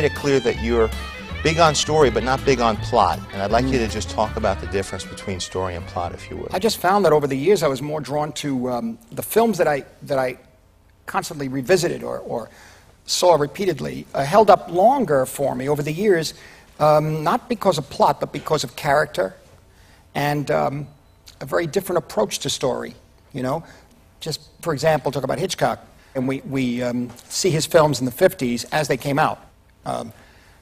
made it clear that you're big on story, but not big on plot. And I'd like you to just talk about the difference between story and plot, if you would. I just found that over the years I was more drawn to the films that I constantly revisited or saw repeatedly held up longer for me over the years, not because of plot, but because of character and a very different approach to story, you know. Just, for example, talk about Hitchcock. And we see his films in the 50s as they came out.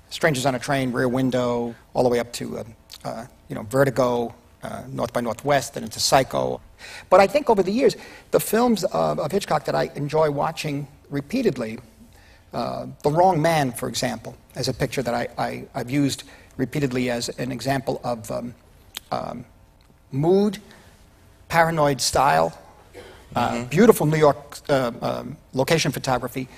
Strangers on a Train, Rear Window, all the way up to, you know, Vertigo, North by Northwest, and into Psycho. But I think over the years, the films of Hitchcock that I enjoy watching repeatedly, The Wrong Man, for example, as a picture that I've used repeatedly as an example of mood, paranoid style, beautiful New York location photography.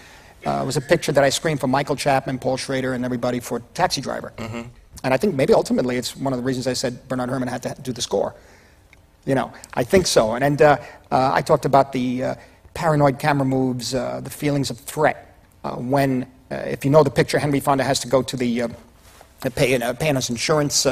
It was a picture that I screened for Michael Chapman, Paul Schrader, and everybody for Taxi Driver. And I think maybe ultimately it's one of the reasons I said Bernard Herrmann had to do the score. You know, I think so. And I talked about the paranoid camera moves, the feelings of threat. When, if you know the picture, Henry Fonda has to go to the paying his insurance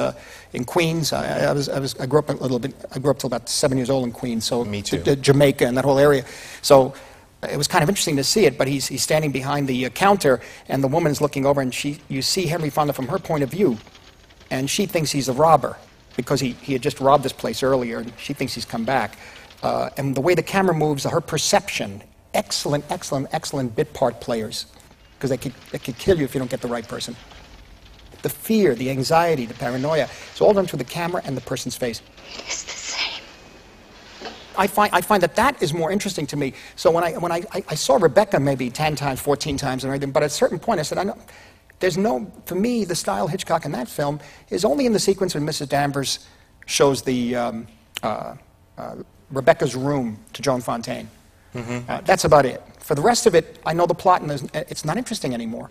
in Queens. I grew up a little bit. I grew up till about 7 years old in Queens. So me too. Jamaica and that whole area. So it was kind of interesting to see it. But he's standing behind the counter, and the woman's looking over, and you see Henry Fonda from her point of view, and she thinks he's a robber because he had just robbed this place earlier, and she thinks he's come back. And the way the camera moves, her perception, excellent bit part players, because they could kill you if you don't get the right person. The fear, the anxiety, the paranoia, it's all done through the camera and the person's face. It's the same. I find that is more interesting to me. So when I saw Rebecca maybe 10 times, 14 times and everything, but at a certain point I said, for me, the style Hitchcock in that film is only in the sequence when Mrs. Danvers shows the Rebecca's room to Joan Fontaine. That's about it. For the rest of it, I know the plot, and it's not interesting anymore.